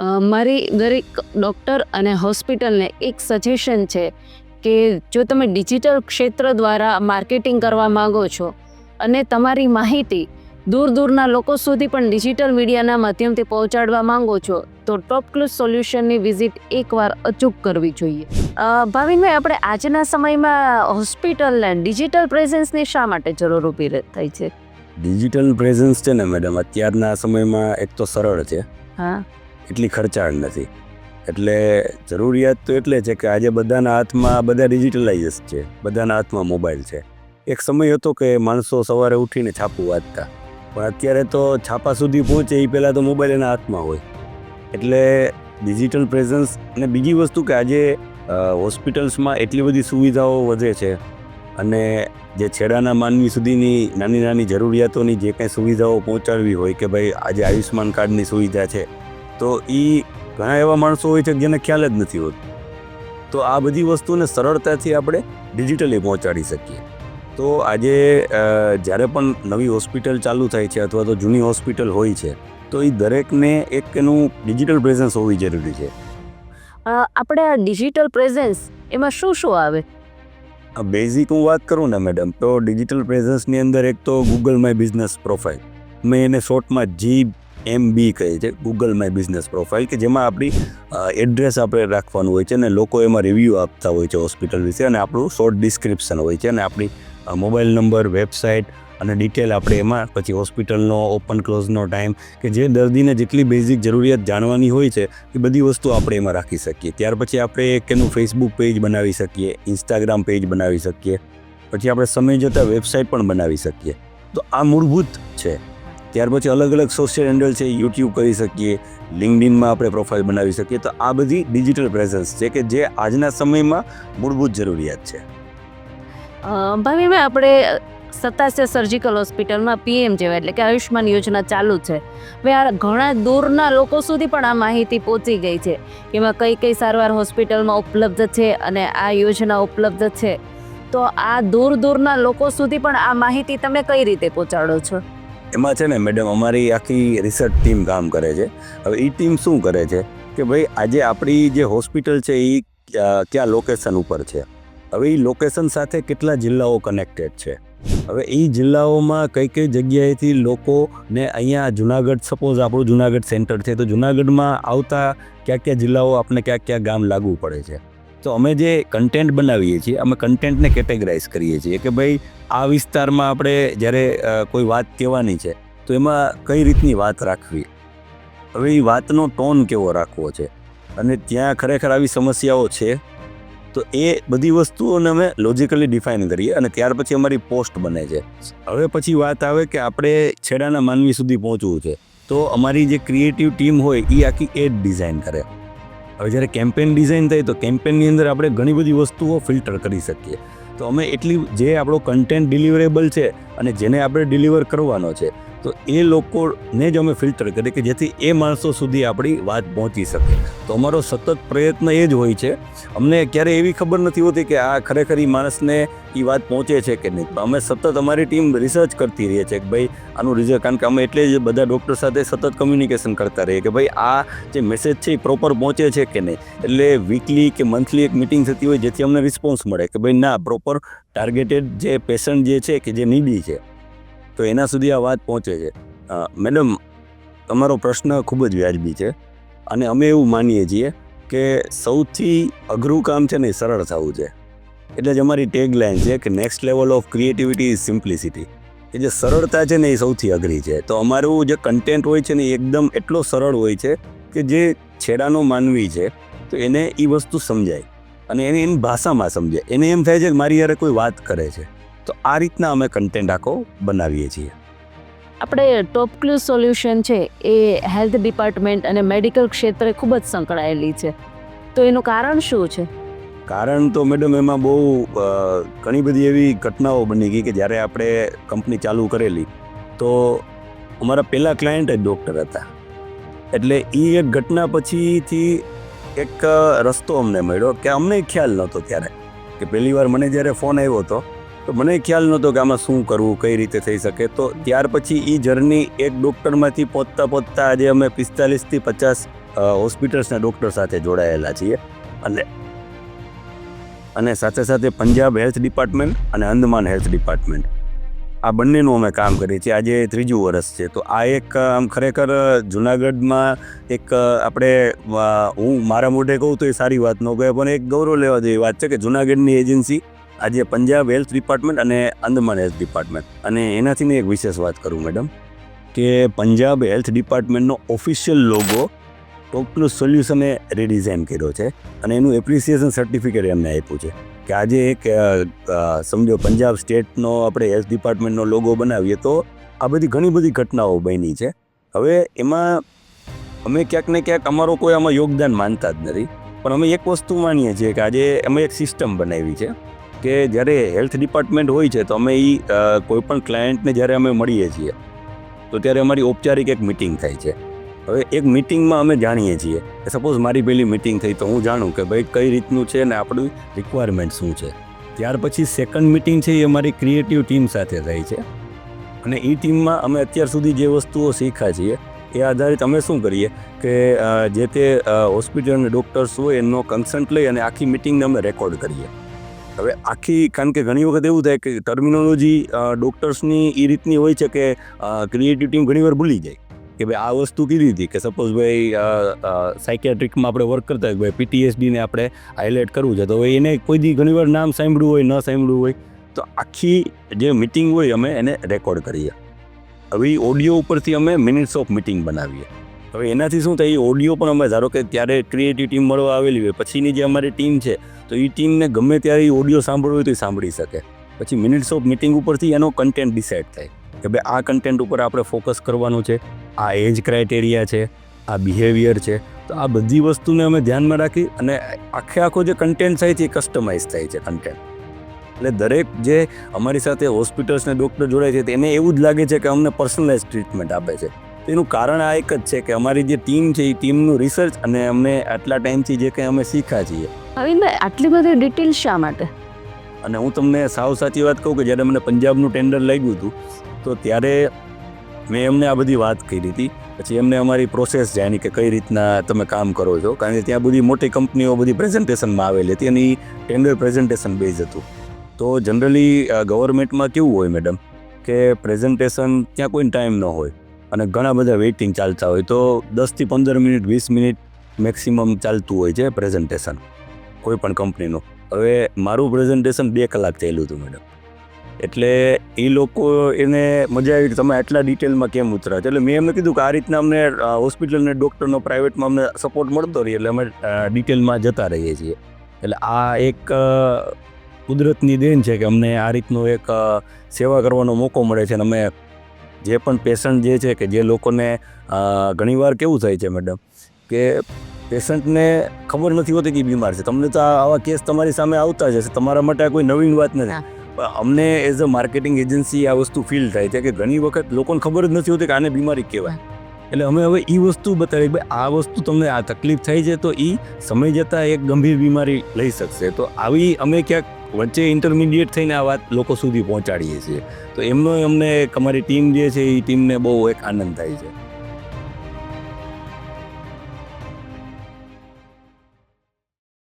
મારી દરેક ડૉક્ટર અને હોસ્પિટલને એક સજેશન છે કે જો તમે ડિજિટલ ક્ષેત્ર દ્વારા માર્કેટિંગ કરવા માગો છો અને તમારી માહિતી દૂર દૂરના લોકો સુધી પણ ડિજિટલ મીડિયાના માધ્યમથી પહોંચાડવા માંગો છો તો ટોપ ક્લુઝ સોલ્યુશનની વિઝિટ એકવાર અચૂક કરવી જોઈએ. ભાવિનભાઈ, આપણે આજના સમયમાં હોસ્પિટલને ડિજિટલ પ્રેઝન્સની શા માટે જરૂર ઊભી થઈ છે? ડિજિટલ પ્રેઝન્સ છે ને મેડમ, અત્યારના સમયમાં એક તો સરળ છે, હા, એટલી ખર્ચાળ નથી. એટલે જરૂરિયાત તો એટલે છે કે આજે બધાના હાથમાં બધા ડિજિટલાઇઝ છે, બધાના હાથમાં મોબાઈલ છે. એક સમય હતો કે માણસો સવારે ઉઠીને છાપું વાંચતા, પણ અત્યારે તો છાપા સુધી પહોંચે એ પહેલાં તો મોબાઈલ એના હાથમાં હોય. એટલે ડિજિટલ પ્રેઝન્સ. અને બીજી વસ્તુ કે આજે હોસ્પિટલ્સમાં એટલી બધી સુવિધાઓ વધે છે અને જે છેડાના માનવી સુધીની નાની નાની જરૂરિયાતોની જે કાંઈ સુવિધાઓ પહોંચાડવી હોય કે ભાઈ આજે આયુષ્માન કાર્ડની સુવિધા છે, તો એ ઘણા એવા માણસો હોય છે જેને ખ્યાલ જ નથી હોતો. તો આ બધી વસ્તુને સરળતાથી આપણે ડિજિટલી પહોંચાડી શકીએ. તો આજે જ્યારે પણ નવી હોસ્પિટલ ચાલુ થાય છે અથવા તો જૂની હોસ્પિટલ હોય છે, તો એ દરેકને એક એનું ડિજિટલ પ્રેઝન્સ હોવી જરૂરી છે. આપણે આ ડિજિટલ પ્રેઝન્સ એમાં શું શું આવે? બેઝિક હું વાત કરું ને મેડમ, તો ડિજિટલ પ્રેઝન્સની અંદર એક તો ગૂગલ માય બિઝનેસ પ્રોફાઇલ, મેં એને શોર્ટમાં GMB કહે છે, ગૂગલ માય બિઝનેસ પ્રોફાઇલ, કે જેમાં આપણી એડ્રેસ આપણે રાખવાનું હોય છે અને લોકો એમાં રિવ્યૂ આપતા હોય છે હોસ્પિટલ વિશે, અને આપણું શોર્ટ ડિસ્ક્રિપ્શન હોય છે અને આપણી મોબાઈલ નંબર, વેબસાઇટ અને ડિટેલ આપણે એમાં, પછી હોસ્પિટલનો ઓપન ક્લોઝનો ટાઈમ, કે જે દર્દીને જેટલી બેઝિક જરૂરિયાત જાણવાની હોય છે એ બધી વસ્તુ આપણે એમાં રાખી શકીએ. ત્યાર પછી આપણે એક એનું ફેસબુક પેજ બનાવી શકીએ, ઇન્સ્ટાગ્રામ પેજ બનાવી શકીએ, પછી આપણે સમય જતાં વેબસાઇટ પણ બનાવી શકીએ. તો આ મૂળભૂત છે. ત્યાર પછી અલગ અલગ સોશિયલ હેન્ડલ છે, યુટ્યુબ કરી શકીએ, લિંક્ડઇનમાં આપણે પ્રોફાઇલ બનાવી શકીએ. તો આ બધી ડિજિટલ પ્રેઝન્સ છે કે જે આજના સમયમાં મૂળભૂત જરૂરિયાત છે. ભાવિનભાઈ, આપણે સતાસ્ય સર્જિકલ હોસ્પિટલમાં PM જેવા એટલે કે આયુષ્માન યોજના ચાલુ છે. હવે આ ઘણા દૂરના લોકો સુધી પણ આ માહિતી પહોંચી ગઈ છે કે એમાં કઈ કઈ સારવાર હોસ્પિટલમાં ઉપલબ્ધ છે અને આ યોજના ઉપલબ્ધ છે. તો આ દૂરના લોકો સુધી પણ આ માહિતી તમે કઈ રીતે પહોંચાડો છો? એમાં છે ને મેડમ, અમારી આખી રિસર્ચ ટીમ કામ કરે છે. હવે એ ટીમ શું કરે છે કે ભાઈ આજે આપણી જે હોસ્પિટલ છે એ ક્યાં લોકેશન ઉપર છે, હવે એ લોકેશન સાથે કેટલા જિલ્લાઓ કનેક્ટેડ છે, હવે એ જિલ્લાઓમાં કઈ કઈ જગ્યાએથી લોકોને અહીંયા જુનાગઢ, સપોઝ આપણું જુનાગઢ સેન્ટર છે, તો જુનાગઢમાં આવતા કયા કયા જિલ્લાઓ આપણે ક્યાં ક્યાં ગામ લાગુ પડે છે. તો અમે જે કન્ટેન્ટ બનાવીએ છીએ, અમે કન્ટેન્ટને કેટેગરાઇઝ કરીએ છીએ કે ભાઈ આ વિસ્તારમાં આપણે જ્યારે કોઈ વાત કહેવાની છે તો એમાં કઈ રીતની વાત રાખવી, હવે એ વાતનો ટોન કેવો રાખવો છે, અને ત્યાં ખરેખર આવી સમસ્યાઓ છે, તો એ બધી વસ્તુઓને અમે લોજિકલી ડિફાઇન કરીએ અને ત્યાર પછી અમારી પોસ્ટ બને છે. હવે પછી વાત આવે કે આપણે છેડાના માનવી સુધી પહોંચવું છે, તો અમારી જે ક્રિએટિવ ટીમ હોય એ આખી એડ ડિઝાઇન કરે. હવે જ્યારે કેમ્પેન ડિઝાઇન થાય તો કેમ્પેનની અંદર આપણે ઘણી બધી વસ્તુઓ ફિલ્ટર કરી શકીએ. તો અમે એટલી જે આપણો કન્ટેન્ટ ડિલિવરેબલ છે અને જેને આપણે ડિલિવર કરવાનો છે, તો એ લોકોને જ અમે ફિલ્ટર કરીએ કે જેથી એ માણસો સુધી આપણી વાત પહોંચી શકે. તો અમારો સતત પ્રયત્ન એ જ હોય છે. અમને ક્યારેય એવી ખબર નથી હોતી કે આ ખરેખર એ માણસને એ વાત પહોંચે છે કે નહીં. અમે સતત અમારી ટીમ રિસર્ચ કરતી રહીએ છીએ કે ભાઈ આનું રિઝલ્ટ, કારણ કે અમે એટલે જ બધા ડૉક્ટર સાથે સતત કમ્યુનિકેશન કરતા રહીએ કે ભાઈ આ જે મેસેજ છે એ પ્રોપર પહોંચે છે કે નહીં. એટલે વીકલી કે મંથલી એક મિટિંગ થતી હોય જેથી અમને રિસ્પોન્સ મળે કે ભાઈ ના, પ્રોપર ટાર્ગેટેડ જે પેશન્ટ જે છે કે જે નીડી છે તો એના સુધી આ વાત પહોંચે છે. મેડમ, તમારો પ્રશ્ન ખૂબ જ વ્યાજબી છે અને અમે એવું માનીએ છીએ કે સૌથી અઘરું કામ છે ને એ સરળ થવું છે. એટલે જ અમારી ટેગલાઇન છે કે next level of creativity is simplicity, કે જે સરળતા છે ને એ સૌથી અઘરી છે. તો અમારું જે કન્ટેન્ટ હોય છે ને એ એકદમ એટલો સરળ હોય છે કે જે છેડાનો માનવી છે તો એને એ વસ્તુ સમજાય અને એને એની ભાષામાં સમજાય. એને એમ થાય છે કે મારી યારે કોઈ વાત કરે છે. તો આ રીતના અમે કન્ટેન્ટ આખો બનાવીએ છીએ. આપણે ટોપ ક્લુઝ સોલ્યુશન છે એ હેલ્થ ડિપાર્ટમેન્ટ અને મેડિકલ ક્ષેત્રે ખૂબ જ સંકળાયેલી છે, તો એનું કારણ શું છે? કારણ તો મેડમ એમાં બહુ ઘણી બધી એવી ઘટનાઓ બની ગઈ કે જ્યારે આપણે કંપની ચાલુ કરેલી તો અમારા પહેલાં ક્લાયન્ટ જ ડૉક્ટર હતા. એટલે એ એક ઘટના પછીથી એક રસ્તો અમને મળ્યો કે અમને ખ્યાલ નહોતો ત્યારે, કે પહેલી વાર મને જ્યારે ફોન આવ્યો હતો તો મને ખ્યાલ નહોતો કે આમાં શું કરવું, કઈ રીતે થઈ શકે. તો ત્યાર પછી એ જર્ની એક ડૉક્ટરમાંથી પહોંચતા આજે અમે 45 થી 50 હોસ્પિટલ્સના ડૉક્ટર સાથે જોડાયેલા છીએ અને સાથે સાથે પંજાબ હેલ્થ ડિપાર્ટમેન્ટ અને અંદમાન હેલ્થ ડિપાર્ટમેન્ટ આ બંનેનું અમે કામ કરીએ છીએ. આજે 3જું વર્ષ છે. તો આ એક આમ ખરેખર જુનાગઢમાં એક આપણે હું મારા મોઢે કહું તો એ સારી વાત ન કહે, પણ એક ગૌરવ લેવા જેવી વાત છે કે જુનાગઢની એજન્સી આજે પંજાબ હેલ્થ ડિપાર્ટમેન્ટ અને અંદમાન હેલ્થ ડિપાર્ટમેન્ટ, અને એનાથી મેં એક વિશેષ વાત કરું મેડમ કે પંજાબ હેલ્થ ડિપાર્ટમેન્ટનો ઓફિશિયલ લોગો ટોપનું સોલ્યુશને રીડિઝાઇન કર્યો છે અને એનું એપ્રિસિએશન સર્ટિફિકેટ એમને આપ્યું છે કે આજે એક સમજો પંજાબ સ્ટેટનો આપણે હેલ્થ ડિપાર્ટમેન્ટનો લોગો બનાવીએ તો આ બધી ઘણી બધી ઘટનાઓ બની છે. હવે એમાં અમે ક્યાંક ને ક્યાંક અમારો કોઈ આમાં યોગદાન માનતા જ નથી, પણ અમે એક વસ્તુ માનીએ છીએ કે આજે અમે એક સિસ્ટમ બનાવી છે કે જ્યારે હેલ્થ ડિપાર્ટમેન્ટ હોય છે તો અમે કોઈપણ ક્લાયન્ટને જ્યારે અમે મળીએ છીએ તો ત્યારે અમારી ઔપચારિક એક મિટિંગ થાય છે. હવે એક મિટિંગમાં અમે જાણીએ છીએ કે સપોઝ મારી પહેલી મિટિંગ થઈ તો હું જાણું કે ભાઈ કઈ રીતનું છે ને આપણું રિક્વાયરમેન્ટ શું છે. ત્યાર પછી સેકન્ડ મિટિંગ છે એ અમારી ક્રિએટિવ ટીમ સાથે થઈ છે અને એ ટીમમાં અમે અત્યાર સુધી જે વસ્તુઓ શીખ્યા છીએ એ આધારિત અમે શું કરીએ કે જે તે હોસ્પિટલ અને ડૉક્ટર્સ હોય એનો કન્સન્ટ લઈ અને આખી મિટિંગને અમે રેકોર્ડ કરીએ. હવે કારણ કે ઘણી વખત એવું થાય કે ટર્મિનોલોજી ડૉક્ટર્સની એ રીતની હોય છે કે ક્રિએટિવ ટીમ ઘણીવાર ભૂલી જાય કે ભાઈ આ વસ્તુ કીધી હતી કે સપોઝ ભાઈ સાયકિયાટ્રિકમાં આપણે વર્ક કરતા હોય ભાઈ PTSDને આપણે હાઇલાઇટ કરવું છે તો હવે એને કોઈ દી ઘણીવાર નામ સાંભળ્યું હોય ન સાંભળ્યું હોય તો આખી જે મિટિંગ હોય અમે એને રેકોર્ડ કરીએ. હવે એ ઓડિયો ઉપરથી અમે મિનિટ્સ ઓફ મિટિંગ બનાવીએ. હવે એનાથી શું થાય એ ઓડિયો પણ અમે ધારો કે ત્યારે ક્રિએટિવ ટીમ મળવા આવેલી હોય પછીની જે અમારી ટીમ છે તો એ ટીમને ગમે ત્યારે એ ઓડિયો સાંભળવું હોય તો એ સાંભળી શકે. પછી મિનિટ્સ ઓફ મિટિંગ ઉપરથી એનો કન્ટેન્ટ ડિસાઇડ થાય કે ભાઈ આ કન્ટેન્ટ ઉપર આપણે ફોકસ કરવાનું છે, આ એજ ક્રાઇટેરિયા છે, આ બિહેવિયર છે. તો આ બધી વસ્તુને અમે ધ્યાનમાં રાખી અને આખો જે કન્ટેન્ટ થાય છે એ કસ્ટમાઇઝ થાય છે કન્ટેન્ટ. એટલે દરેક જે અમારી સાથે હોસ્પિટલ્સ ને ડૉક્ટર જોડાય છે તેને એવું જ લાગે છે કે અમને પર્સનલાઇઝ ટ્રીટમેન્ટ આપે છે. એનું કારણ આ એક જ છે કે અમારી જે ટીમ છે એ ટીમનું રિસર્ચ અને અમને આટલા ટાઈમથી જે કંઈ અમે શીખ્યા છીએ. અરવિંદભાઈ આટલી બધી ડિટેલ શા માટે? અને હું તમને સાવ સાચી વાત કહું કે જ્યારે મને પંજાબનું ટેન્ડર લાગ્યું હતું તો ત્યારે મેં એમને આ બધી વાત કરી હતી. પછી એમને અમારી પ્રોસેસ જાણી કે કઈ રીતના તમે કામ કરો છો, કારણ કે ત્યાં બધી મોટી કંપનીઓ બધી પ્રેઝન્ટેશનમાં આવેલી હતી અને એ ટેન્ડર પ્રેઝન્ટેશન બેઝ હતું. તો જનરલી ગવર્મેન્ટમાં કેવું હોય મેડમ કે પ્રેઝન્ટેશન ત્યાં કોઈ ટાઈમ ન હોય અને ઘણા બધા વેઇટિંગ ચાલતા હોય તો 10થી 15 મિનિટ 20 મિનિટ મેક્સિમમ ચાલતું હોય છે પ્રેઝન્ટેશન કોઈ પણ કંપનીનું. હવે મારું પ્રેઝન્ટેશન 2 કલાક ચાલ્યું હતું મેડમ. એટલે એ લોકો એને મજા આવી કે તમે આટલા ડિટેલમાં કેમ ઉતરા છો. એટલે મેં એમને કીધું કે આ રીતના અમને હોસ્પિટલ અને ડૉક્ટરનો પ્રાઇવેટમાં અમને સપોર્ટ મળતો રહીએ એટલે અમે ડિટેલમાં જતા રહીએ છીએ. એટલે આ એક કુદરતની દેન છે કે અમને આ રીતનો એક સેવા કરવાનો મોકો મળે છે. અને અમે જે પણ પેશન્ટ જે છે કે જે લોકોને ઘણીવાર કેવું થાય છે મેડમ કે પેશન્ટને ખબર નથી હોતી કે બીમાર છે. તમને તો આવા કેસ તમારી સામે આવતા જ હશે, તમારા માટે આ કોઈ નવીન વાત નથી. અમને એઝ અ માર્કેટિંગ એજન્સી આ વસ્તુ ફીલ થાય છે કે ઘણી વખત લોકોને ખબર જ નથી હોતી કે આને બીમારી કહેવાય. એટલે અમે હવે એ વસ્તુ બતાવી કે ભાઈ આ વસ્તુ તમને આ તકલીફ થઈ છે તો એ સમય જતાં એક ગંભીર બીમારી લઈ શકશે. તો આવી અમે ક્યાંક વચ્ચે ઇન્ટરમીડિયેટ થઈને આ વાત લોકો સુધી પહોંચાડીએ છીએ. તો એમનો અમને અમારી ટીમ જે છે એ ટીમને બહુ એક આનંદ થાય છે.